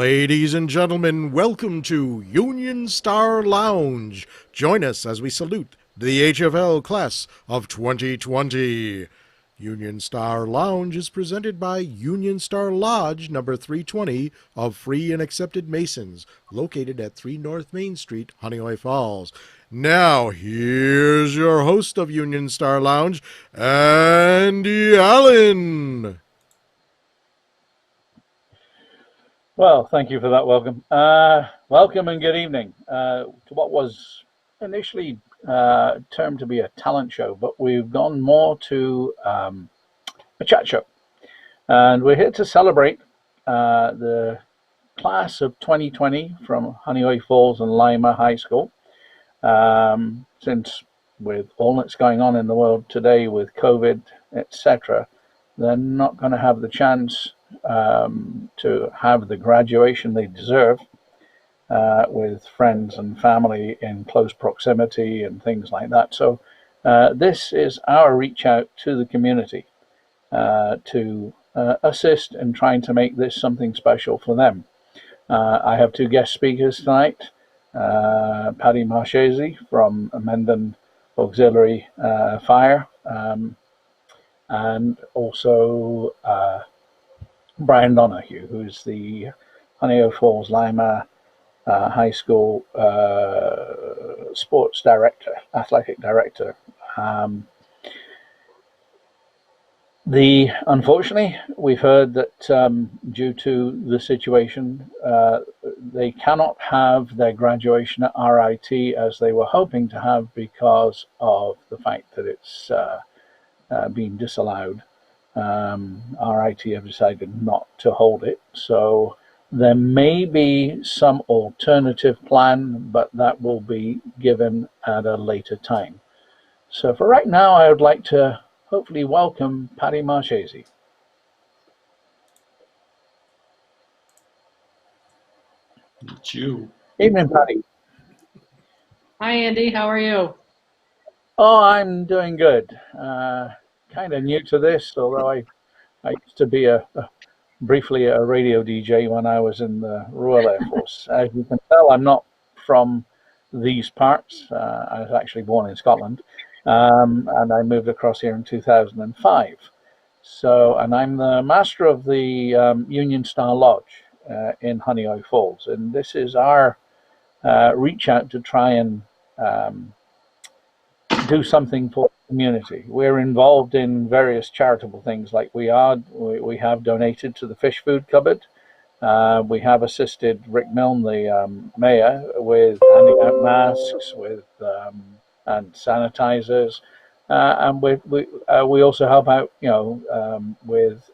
Ladies and gentlemen, welcome to Union Star Lounge. Join us as we salute the HFL class of 2020. Union Star Lounge is presented by Union Star Lodge number 320 of Free and Accepted Masons, located at 3 North Main Street, Honeoye Falls. Now, here's your host of Union Star Lounge, Andy Allen. Well, thank you for that welcome. Welcome and good evening to what was initially termed to be a talent show, but we've gone more to a chat show. And we're here to celebrate the class of 2020 from Honeoye Falls and Lima High School. Since with all that's going on in the world today with COVID, etc., they're not going to have the chance to have the graduation they deserve with friends and family in close proximity and things like that. So this is our reach out to the community to assist in trying to make this something special for them. I have two guest speakers tonight, Patty Marchese from Mendon Auxiliary Fire, and also Brian Donohue, who's the Honeoye Falls-Lima High School sports director, athletic director. Unfortunately, we've heard that due to the situation, they cannot have their graduation at RIT as they were hoping to have because of the fact that it's been disallowed. RIT have decided not to hold it, so there may be some alternative plan, but that will be given at a later time. So for right now, I would like to hopefully welcome Patty Marchese. It's you. Evening, Patty. Hi, Andy. How are you? Oh, I'm doing good. Kind of new to this, although I used to be briefly a radio DJ when I was in the Royal Air Force. As you can tell, I'm not from these parts. I was actually born in Scotland, and I moved across here in 2005. So, and I'm the master of the Union Star Lodge in Honeoye Falls, and this is our reach out to try and do something for the community. We're involved in various charitable things, like we have donated to the fish food cupboard. We have assisted Rick Milne, the mayor, with handing out masks and sanitizers, and we also help out, with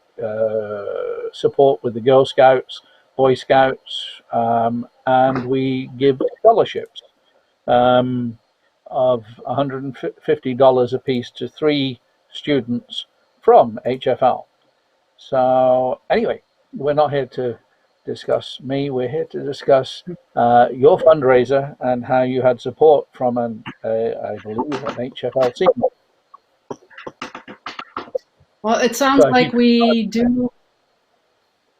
support with the Girl Scouts, Boy Scouts, and we give scholarships of $150 a piece to 3 students from HFL. So anyway, we're not here to discuss me. We're here to discuss your fundraiser and how you had support from I believe, an HFL team. Well, it sounds like we do.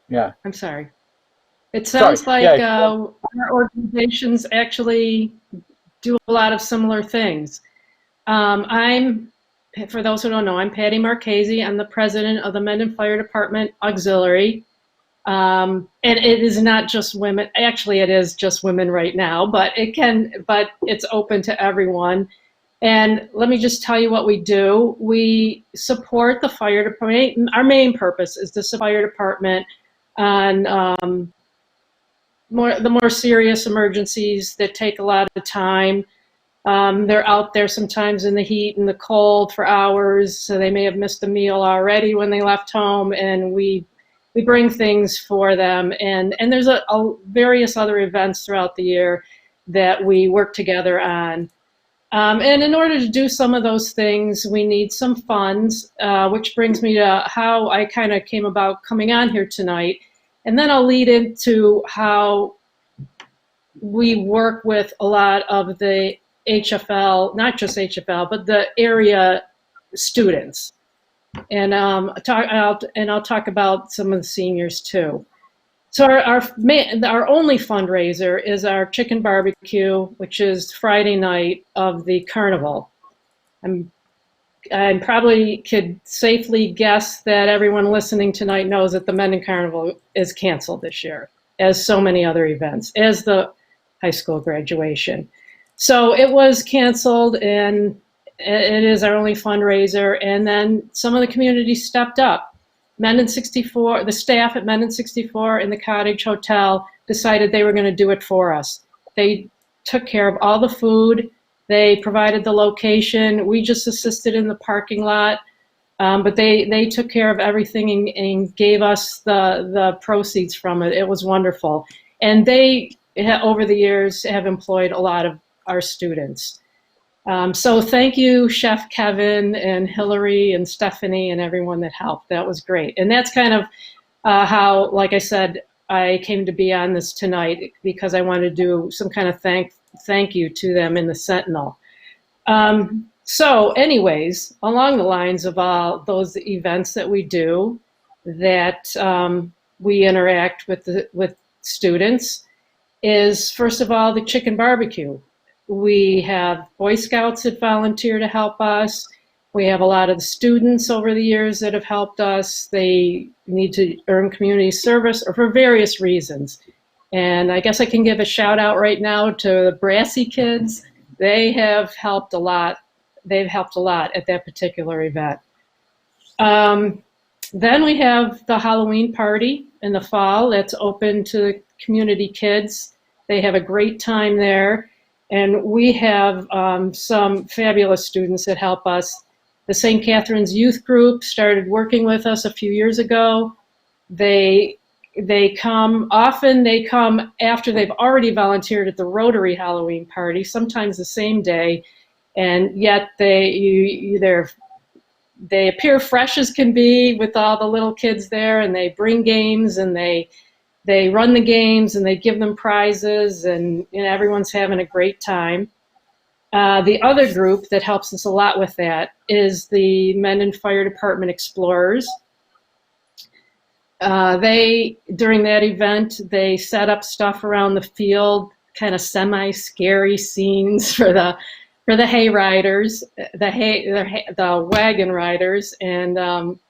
Yeah. I'm sorry. It sounds like our organizations actually do a lot of similar things. For those who don't know, I'm Patty Marchese. I'm the president of the Mendon Fire Department Auxiliary. And it is not just women. Actually, it is just women right now, but it's open to everyone. And let me just tell you what we do. We support the fire department. Our main purpose is to support the fire department on the more serious emergencies that take a lot of time. They're out there sometimes in the heat and the cold for hours, so they may have missed a meal already when they left home, and we bring things for them. And there's various other events throughout the year that we work together on. And in order to do some of those things, we need some funds, which brings me to how I kind of came about coming on here tonight. And then I'll lead into how we work with a lot of the HFL, not just HFL, but the area students. And I'll talk about some of the seniors too. So our only fundraiser is our chicken barbecue, which is Friday night of the carnival. I probably could safely guess that everyone listening tonight knows that the Mendon Carnival is canceled this year, as so many other events, as the high school graduation. So it was canceled, and it is our only fundraiser. And then some of the community stepped up. Mendon 64, the staff at Mendon 64 in the Cottage Hotel decided they were going to do it for us. They took care of all the food. They provided the location. We just assisted in the parking lot, but they took care of everything and gave us the proceeds from it. It was wonderful. And they, over the years, have employed a lot of our students. So thank you, Chef Kevin and Hillary and Stephanie and everyone that helped. That was great. And that's kind of how, like I said, I came to be on this tonight, because I wanted to do some kind of thank you to them in the Sentinel. So anyways, along the lines of all those events that we do, that we interact with students, is first of all the chicken barbecue. We have Boy Scouts that volunteer to help us. We have a lot of the students over the years that have helped us. They need to earn community service or for various reasons. And I guess I can give a shout out right now to the Brassy kids. They have helped a lot. They've helped a lot at that particular event. Then we have the Halloween party in the fall that's open to the community kids. They have a great time there. And we have some fabulous students that help us. The St. Catherine's Youth Group started working with us a few years ago. They come after they've already volunteered at the Rotary Halloween party, sometimes the same day, and yet they appear fresh as can be with all the little kids there, and they bring games, and they run the games, and they give them prizes, and everyone's having a great time. The other group that helps us a lot with that is the Mendon Fire Department Explorers. During that event, they set up stuff around the field, kind of semi-scary scenes for the hay riders, the wagon riders, and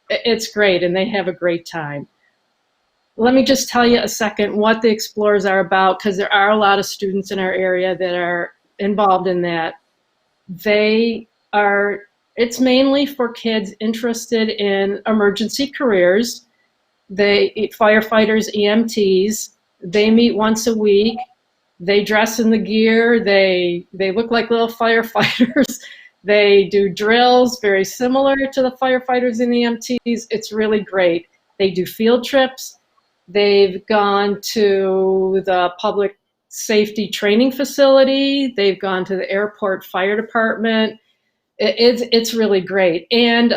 it's great, and they have a great time. Let me just tell you a second what the Explorers are about, because there are a lot of students in our area that are involved in that. It's mainly for kids interested in emergency careers. Firefighters, EMTs, they meet once a week. They dress in the gear. They look like little firefighters. They do drills very similar to the firefighters and EMTs. It's really great. They do field trips. They've gone to the public safety training facility. They've gone to the airport fire department. It's really great. And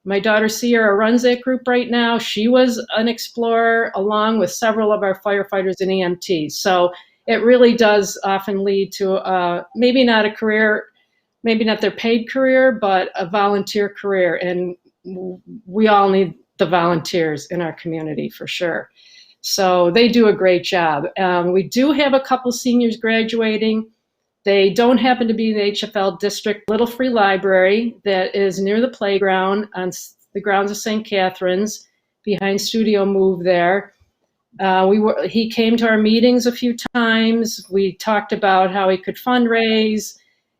my daughter Sierra runs that group right now. She was an explorer along with several of our firefighters and EMTs. So it really does often lead to maybe not a career, maybe not their paid career, but a volunteer career. And we all need the volunteers in our community for sure. So they do a great job. We do have a couple seniors graduating. They don't happen to be in the HFL district. Little free library that is near the playground on the grounds of St. Catherine's behind Studio Move there. He came to our meetings a few times. We talked about how he could fundraise,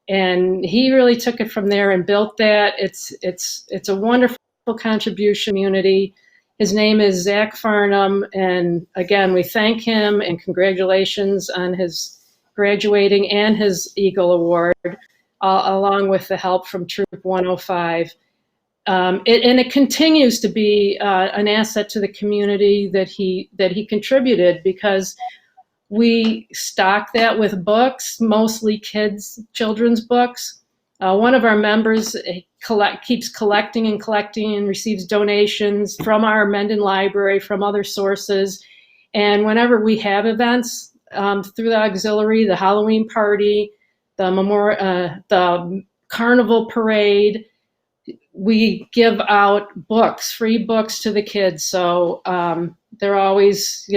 and he really took it from there and built that. It's a wonderful contribution community. His name is Zach Farnham, and again, we thank him and congratulations on his graduating and his Eagle Award, along with the help from Troop 105. It continues to be an asset to the community that he contributed, because we stock that with books, mostly children's books. One of our members keeps collecting and receives donations from our Mendon Library, from other sources. And whenever we have events through the auxiliary, the Halloween party, the carnival parade, we give out books, free books to the kids. So there are always,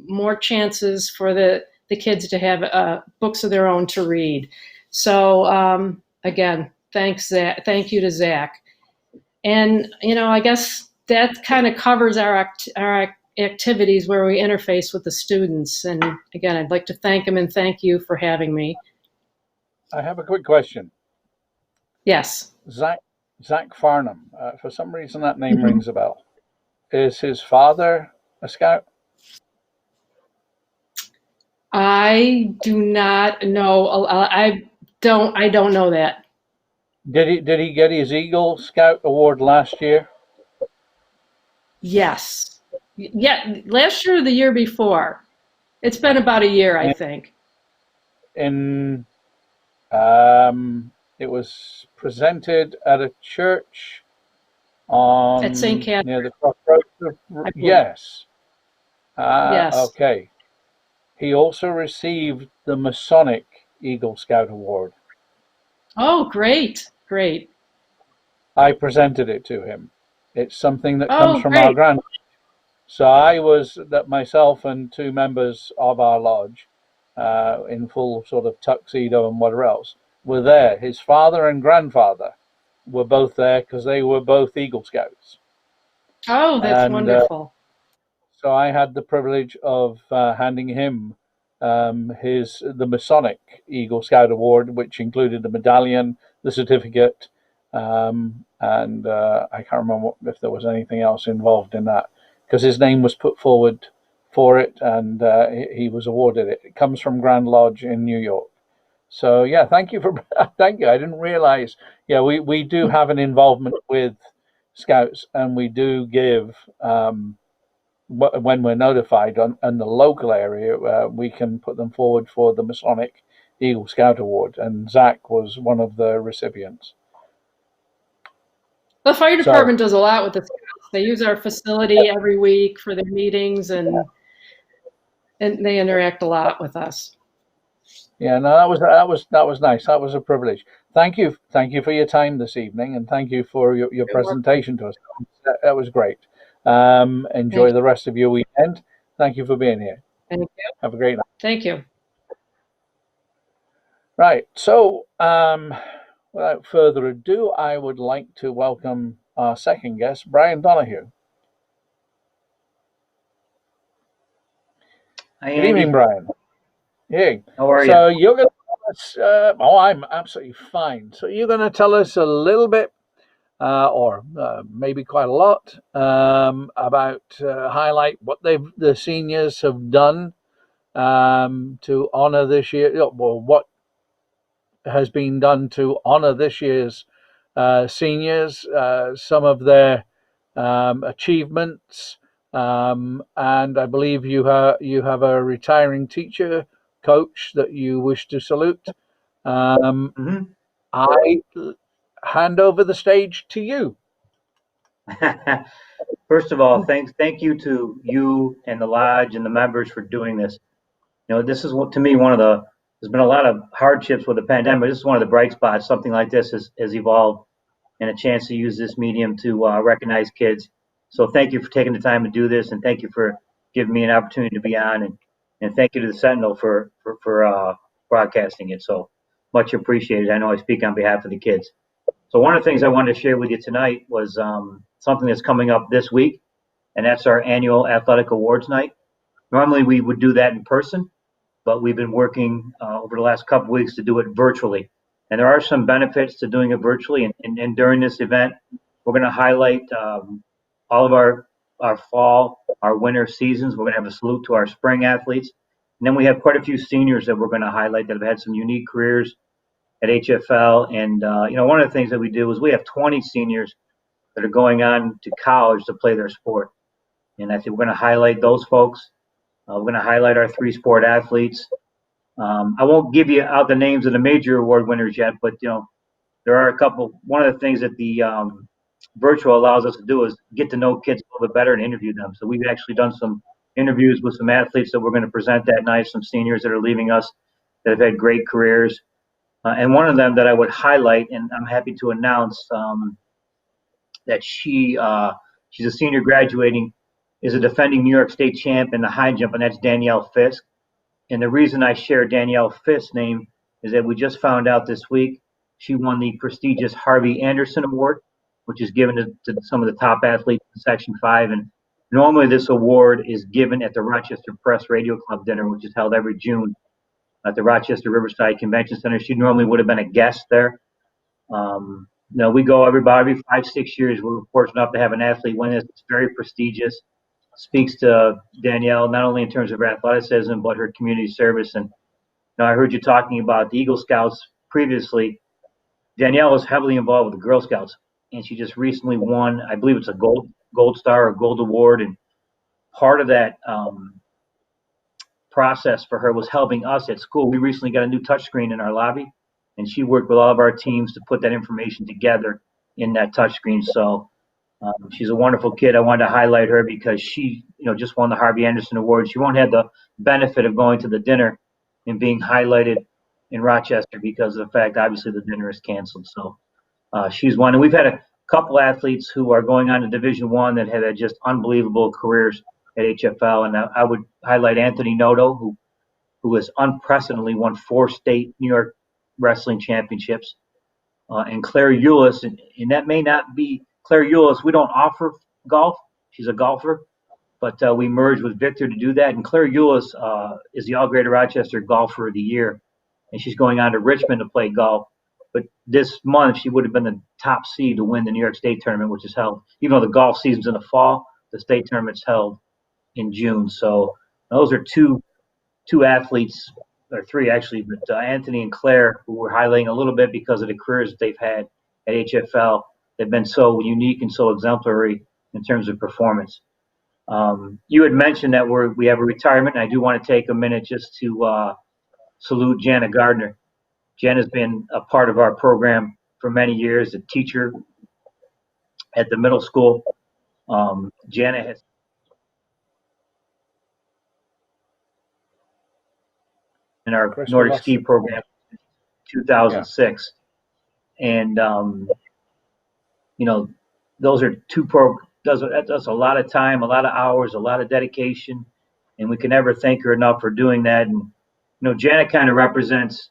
more chances for the kids to have books of their own to read. So again, thanks, Zach. Thank you to Zach. And, I guess that kind of covers our activities where we interface with the students. And again, I'd like to thank him and thank you for having me. I have a quick question. Yes. Zach Farnham. For some reason, that name rings a bell. Is his father a scout? I do not know. I don't know that. Did he get his Eagle Scout award last year? Yes. Yeah, last year or the year before. It's been about a year, I think. It was presented at a church At St. Catherine. near the crossroads. Yes. Yes. Okay. He also received the Masonic Eagle Scout Award. Oh, great. I presented it to him. It's something that Oh, comes from great. our grand. So I was that myself and two members of our lodge, in full sort of tuxedo and whatever else, were there. His father and grandfather were both there because they were both Eagle Scouts. Oh, that's wonderful. So I had the privilege of handing him the Masonic Eagle Scout Award, which included the medallion, the certificate, and I can't remember if there was anything else involved in that, because his name was put forward for it, and he was awarded it. It comes from Grand Lodge in New York. So yeah, thank you for thank you. I didn't realize. Yeah, we do have an involvement with Scouts, and we do give. When we're notified in the local area, we can put them forward for the Masonic Eagle Scout Award, and Zach was one of the recipients. The fire department does a lot with the Scouts. They use our facility every week for their meetings, and they interact a lot with us. Yeah, no, that was nice. That was a privilege. Thank you for your time this evening, and thank you for your presentation to us. That was great. Enjoy the rest of your weekend. Thank you for being here. Thank you. Have a great night. Thank you. Right. So, without further ado, I would like to welcome our second guest, Brian Donohue. Hi, Good evening, Brian. Hey. How are you? So you're going to tell us, I'm absolutely fine. So you're going to tell us a little bit, or maybe quite a lot, about highlight what the seniors have done to honor this year, well, what has been done to honor this year's seniors, some of their achievements, and I believe you have a retiring teacher coach that you wish to salute. I hand over the stage to you. First of all, thank you to you and the lodge and the members for doing this. This is to me there's been a lot of hardships with the pandemic. This is one of the bright spots. Something like this has evolved, and a chance to use this medium to recognize kids. So thank you for taking the time to do this, and thank you for giving me an opportunity to be on, and thank you to the Sentinel for broadcasting it. So much appreciated. I know I speak on behalf of the kids. So one of the things I wanted to share with you tonight was something that's coming up this week, and that's our annual athletic awards night. Normally we would do that in person, but we've been working over the last couple of weeks to do it virtually. And there are some benefits to doing it virtually. And during this event, we're going to highlight all of our fall, our winter seasons. We're going to have a salute to our spring athletes. And then we have quite a few seniors that we're going to highlight that have had some unique careers at HFL. And, one of the things that we do is we have 20 seniors that are going on to college to play their sport. And I think we're going to highlight those folks. We're going to highlight our 3 sport athletes. I won't give you out the names of the major award winners yet, but, there are a couple. One of the things that the virtual allows us to do is get to know kids a little bit better and interview them. So we've actually done some interviews with some athletes that we're going to present that night, some seniors that are leaving us that have had great careers. And one of them that I would highlight, and I'm happy to announce, that she's a senior graduating, is a defending New York State champ in the high jump, and that's Danielle Fisk. And the reason I share Danielle Fisk's name is that we just found out this week she won the prestigious Harvey Anderson Award, which is given to some of the top athletes in Section 5. And normally this award is given at the Rochester Press Radio Club dinner, which is held every June at the Rochester Riverside Convention Center. She normally would have been a guest there. We go every 5-6 years. We're fortunate enough to have an athlete win this. It's very prestigious. Speaks to Danielle not only in terms of her athleticism but her community service. And I heard you talking about the Eagle Scouts previously. Danielle was heavily involved with the Girl Scouts, and she just recently won, I believe it's a gold star or gold award. And part of that process for her was helping us at school. We recently got a new touchscreen in our lobby, and she worked with all of our teams to put that information together in that touchscreen. So she's a wonderful kid. I wanted to highlight her because she, just won the Harvey Anderson Award. She won't have the benefit of going to the dinner and being highlighted in Rochester because of the fact, obviously, the dinner is canceled. So she's one. And we've had a couple athletes who are going on to Division I that have had just unbelievable careers at HFL. And I would highlight Anthony Noto, who has unprecedentedly won 4 state New York wrestling championships, and Claire Eulis. And that may not be Claire Eulis. We don't offer golf. She's a golfer, but we merged with Victor to do that. And Claire Eulis is the All Greater Rochester Golfer of the Year, and she's going on to Richmond to play golf. But this month, she would have been the top seed to win the New York State tournament, which is held, even though the golf season's in the fall, the state tournament's held in June. So those are two athletes, or 3 actually, but Anthony and Claire, who we're highlighting a little bit because of the careers that they've had at HFL. They've been so unique and so exemplary in terms of performance. You had mentioned that we have a retirement, and I do want to take a minute just to salute Jana Gardner. Jana's been a part of our program for many years, a teacher at the middle school. Jana has in our Nordic ski program in 2006. Yeah. And, those are that's a lot of time, a lot of hours, a lot of dedication, and we can never thank her enough for doing that. And, Jana kind of represents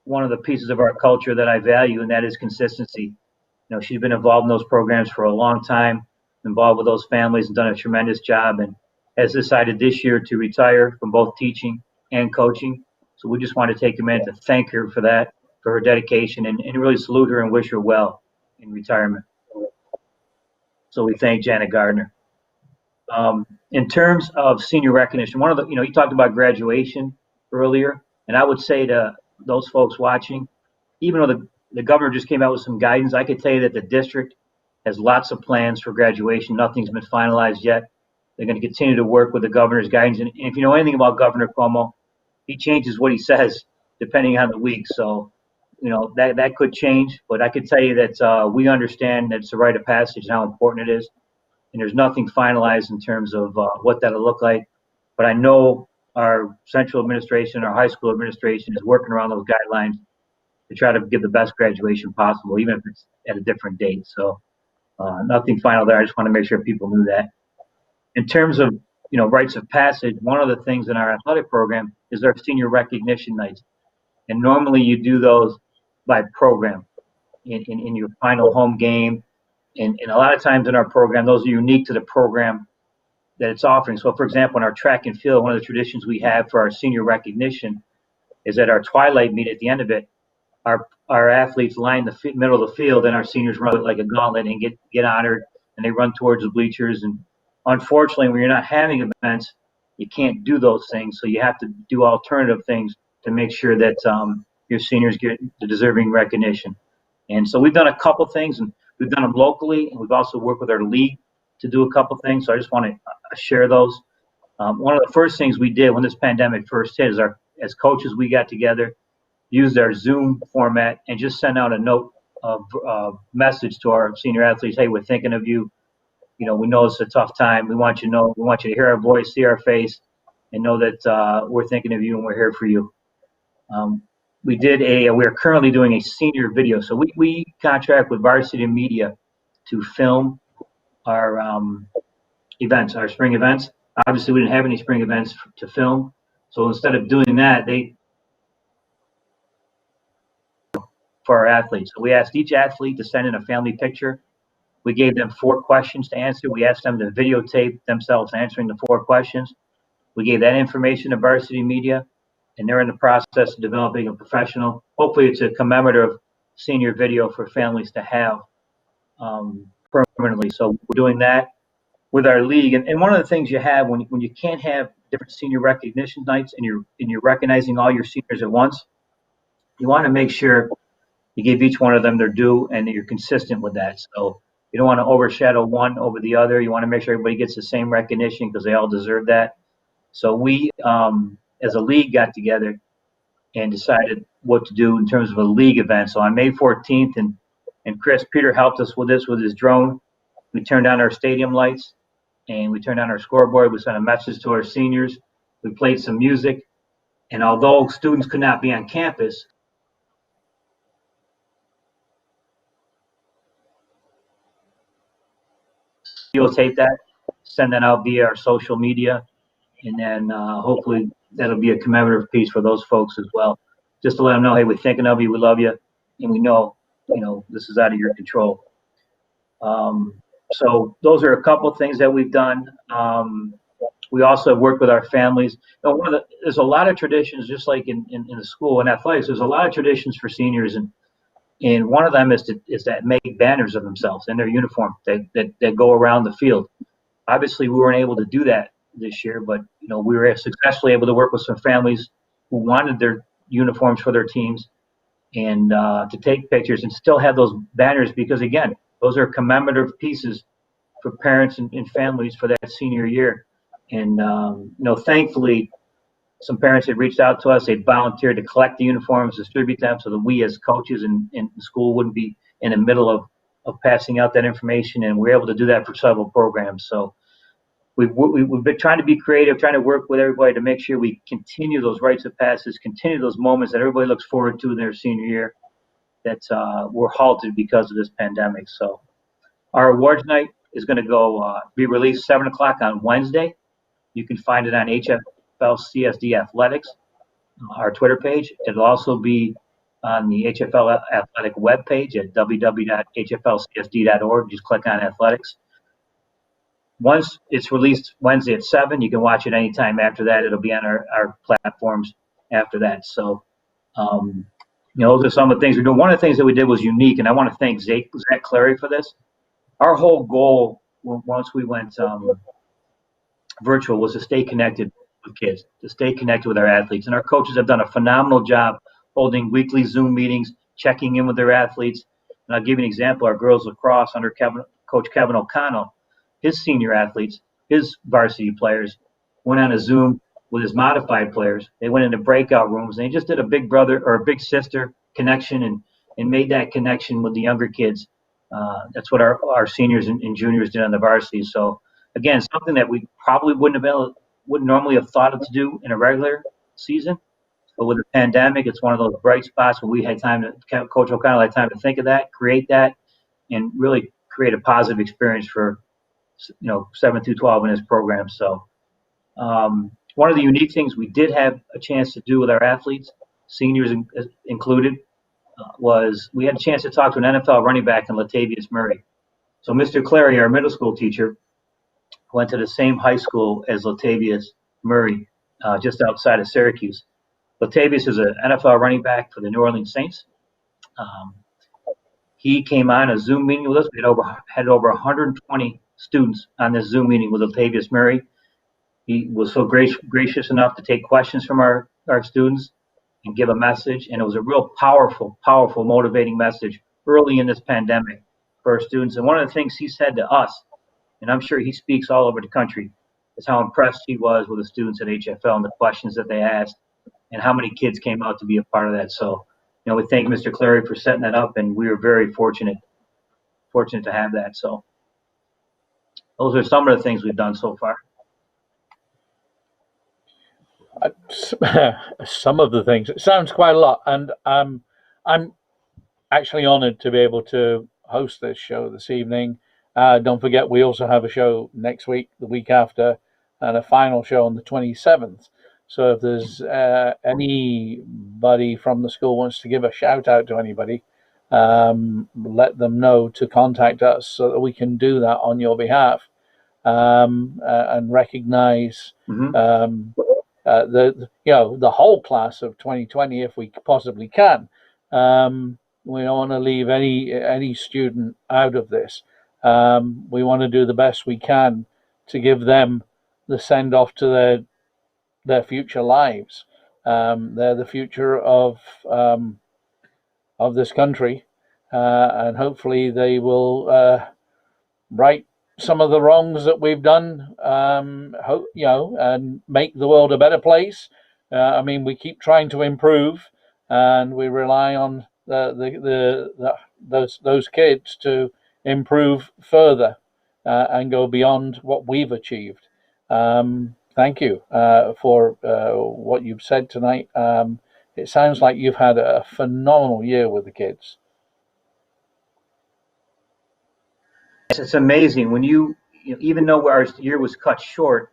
one of the pieces of our culture that I value, and that is consistency. She's been involved in those programs for a long time, involved with those families, and done a tremendous job, and has decided this year to retire from both teaching and coaching. So we just want to take a minute to thank her for that, for her dedication, and really salute her and wish her well in retirement. So we thank Jana Gardner. In terms of senior recognition, one of the, you talked about graduation earlier, and I would say to those folks watching, even though the governor just came out with some guidance, I could tell you that the district has lots of plans for graduation. Nothing's been finalized yet. They're going to continue to work with the governor's guidance. And if you know anything about Governor Cuomo, he changes what he says depending on the week. So, that could change. But I could tell you that we understand that it's a rite of passage and how important it is. And there's nothing finalized in terms of what that'll look like. But I know our central administration, our high school administration is working around those guidelines to try to give the best graduation possible, even if it's at a different date. So nothing final there. I just want to make sure people knew that. In terms of, rites of passage, one of the things in our athletic program is our senior recognition nights. And normally you do those by program in your final home game. And a lot of times in our program, those are unique to the program that it's offering. So, for example, in our track and field, one of the traditions we have for our senior recognition is that our twilight meet at the end of it, our athletes line the middle of the field, and our seniors run like a gauntlet and get honored, and they run towards the bleachers. And unfortunately, when you're not having events, you can't do those things. So you have to do alternative things to make sure that your seniors get the deserving recognition. And so we've done a couple things, and we've done them locally, and we've also worked with our league to do a couple things. So I just want to share those. One of the first things we did when this pandemic first hit is as coaches, we got together, used our Zoom format, and just sent out a note of message to our senior athletes. Hey, we're thinking of you. We know it's a tough time. We want you to hear our voice, see our face, and know that we're thinking of you and we're here for you. We're currently doing a senior video. So we contract with Varsity Media to film our events, our spring events. Obviously, we didn't have any spring events to film, so instead of doing that, for our athletes. So we asked each athlete to send in a family picture. We gave them 4 questions to answer. We asked them to videotape themselves answering the 4 questions. We gave that information to Varsity Media, and they're in the process of developing a professional. Hopefully, it's a commemorative senior video for families to have permanently. So we're doing that with our league. And one of the things you have when you can't have different senior recognition nights and you're recognizing all your seniors at once, you want to make sure you give each one of them their due and that you're consistent with that. So you don't want to overshadow one over the other. You want to make sure everybody gets the same recognition because they all deserve that. So we, as a league, got together and decided what to do in terms of a league event. So on May 14th, and Chris Peter helped us with this with his drone. We turned on our stadium lights and we turned on our scoreboard. We sent a message to our seniors. We played some music. And although students could not be on campus, videotape that, send that out via our social media, and then hopefully that'll be a commemorative piece for those folks as well. Just to let them know, hey, we're thinking of you, we love you, and we know, this is out of your control. So those are a couple of things that we've done. We also have worked with our families. There's a lot of traditions, just like in the school and athletics. There's a lot of traditions for seniors, and one of them is that make banners of themselves in their uniform that go around the field. Obviously, we weren't able to do that this year, but we were successfully able to work with some families who wanted their uniforms for their teams and to take pictures and still have those banners because, again, those are commemorative pieces for parents and families for that senior year. And thankfully, some parents had reached out to us. They volunteered to collect the uniforms, distribute them, so that we as coaches in the school wouldn't be in the middle of passing out that information. And we're able to do that for several programs. So we've been trying to be creative, trying to work with everybody to make sure we continue those rites of passage, continue those moments that everybody looks forward to in their senior year that were halted because of this pandemic. So our awards night is going to be released 7 o'clock on Wednesday. You can find it on HFL CSD Athletics, our Twitter page. It'll also be on the HFL Athletic webpage at www.hflcsd.org. Just click on athletics. Once it's released Wednesday at 7, you can watch it anytime after that. It'll be on our platforms after that. So, those are some of the things we're doing. One of the things that we did was unique, and I want to thank Zach Clary for this. Our whole goal once we went virtual was to stay connected with kids, to stay connected with our athletes. And our coaches have done a phenomenal job holding weekly Zoom meetings, checking in with their athletes. And I'll give you an example. Our girls lacrosse under Coach Kevin O'Connell, his senior athletes, his varsity players, went on a Zoom with his modified players. They went into breakout rooms, and they just did a big brother or a big sister connection and made that connection with the younger kids. That's what our seniors and juniors did on the varsity. So, again, something that we probably wouldn't normally have thought of to do in a regular season. But with the pandemic, it's one of those bright spots where we had Coach O'Connell had time to think of that, create that, and really create a positive experience for 7 through 12 in his program. So one of the unique things we did have a chance to do with our athletes, seniors included, was we had a chance to talk to an NFL running back in Latavius Murray. So Mr. Clary, our middle school teacher, went to the same high school as Latavius Murray, just outside of Syracuse. Latavius is an NFL running back for the New Orleans Saints. He came on a Zoom meeting with us. We had over 120 students on this Zoom meeting with Latavius Murray. He was so gracious enough to take questions from our students and give a message. And it was a real powerful, motivating message early in this pandemic for our students. And one of the things he said to us, and I'm sure he speaks all over the country, is how impressed he was with the students at HFL and the questions that they asked and how many kids came out to be a part of that. So, we thank Mr. Clary for setting that up, and we were very fortunate to have that. So those are some of the things we've done so far. Some of the things. It sounds quite a lot, and I'm actually honoured to be able to host this show this evening. Don't forget, we also have a show next week, the week after, and a final show on the 27th. So if there's anybody from the school wants to give a shout out to anybody, let them know to contact us so that we can do that on your behalf, and recognize the whole class of 2020 if we possibly can. We don't want to leave any student out of this. We want to do the best we can to give them the send off to their future lives. They're the future of this country, and hopefully they will right some of the wrongs that we've done, and make the world a better place. I mean, we keep trying to improve, and we rely on those kids to improve further, and go beyond what we've achieved. Thank you for what you've said tonight. It sounds like you've had a phenomenal year with the kids. It's amazing when you even though our year was cut short,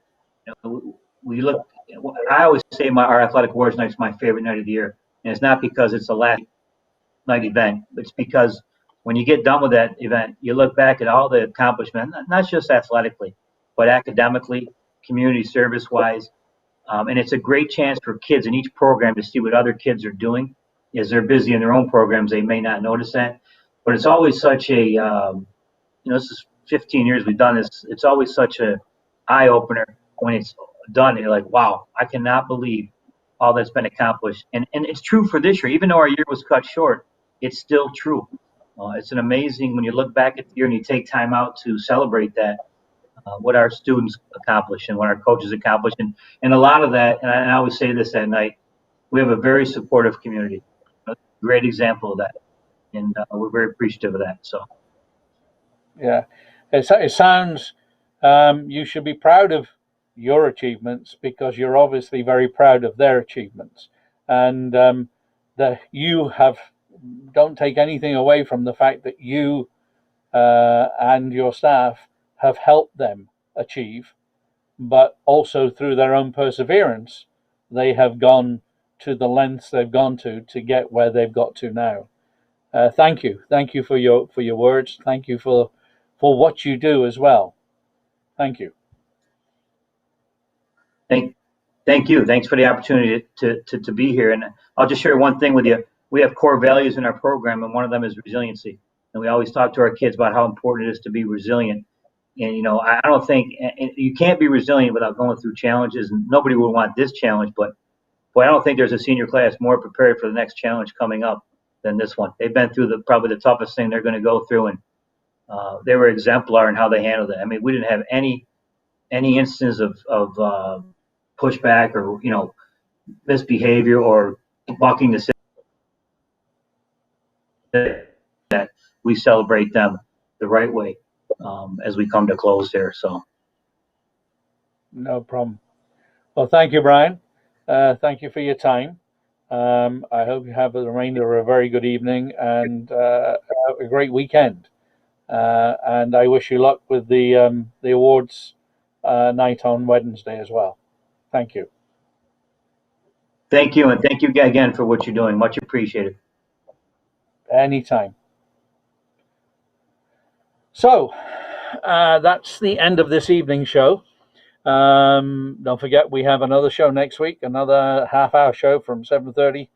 we look. I always say our athletic awards night is my favorite night of the year, and it's not because it's the last night event. It's because when you get done with that event, you look back at all the accomplishments, not just athletically, but academically, community service wise, and it's a great chance for kids in each program to see what other kids are doing. As they're busy in their own programs, they may not notice that, but it's always such a this is 15 years we've done this. It's always such a eye opener when it's done. You're like, wow, I cannot believe all that's been accomplished. And it's true for this year. Even though our year was cut short, it's still true. It's an amazing, when you look back at the year and you take time out to celebrate that, what our students accomplished and what our coaches accomplished. And a lot of that, and I always say this at night, we have a very supportive community. A great example of that. And we're very appreciative of that. So. Yeah, it sounds you should be proud of your achievements because you're obviously very proud of their achievements, and that you have don't take anything away from the fact that you and your staff have helped them achieve, but also through their own perseverance, they have gone to the lengths they've gone to get where they've got to now. Thank you for your words. Thank you for what you do as well. Thank you. Thank you. Thanks for the opportunity to be here. And I'll just share one thing with you. We have core values in our program, and one of them is resiliency. And we always talk to our kids about how important it is to be resilient. And, I don't think you can't be resilient without going through challenges. And nobody would want this challenge, but boy, I don't think there's a senior class more prepared for the next challenge coming up than this one. They've been through probably the toughest thing they're going to go through, and they were exemplar in how they handled it. I mean, we didn't have any instance of pushback or misbehavior or bucking the system. That we celebrate them the right way as we come to close here. So, no problem. Well, thank you, Brian. Thank you for your time. I hope you have the remainder of a very good evening and a great weekend. And I wish you luck with the awards night on Wednesday as well. Thank you. Thank you, and thank you again for what you're doing. Much appreciated. Anytime. So that's the end of this evening's show. Don't forget, we have another show next week, another half-hour show from 7:30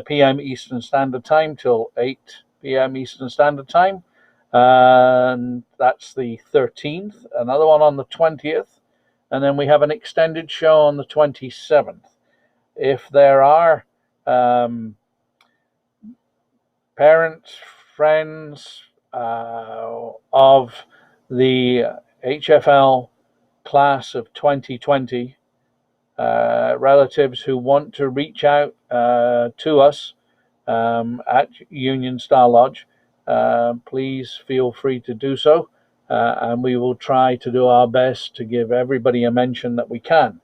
p.m. Eastern Standard Time till 8 p.m. Eastern Standard Time. And that's the 13th, another one on the 20th, and then we have an extended show on the 27th. If there are parents, friends of the HFL class of 2020, relatives who want to reach out to us at Union Star Lodge, please feel free to do so, and we will try to do our best to give everybody a mention that we can.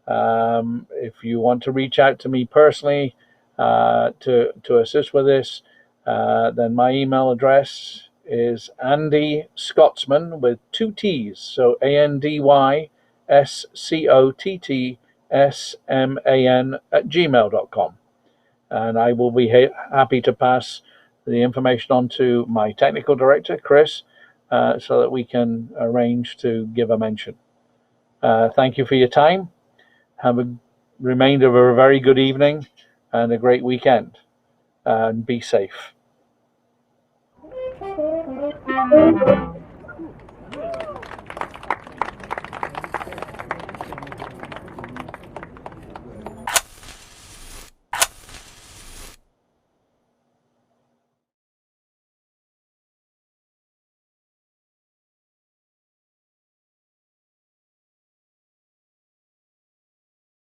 If you want to reach out to me personally to assist with this, Then my email address is Andy Scotsman with 2 T's, so ANDYSCOTTSMAN @gmail.com. And I will be happy to pass the information on to my technical director, Chris, so that we can arrange to give a mention. Thank you for your time. Have a remainder of a very good evening and a great weekend. And be safe.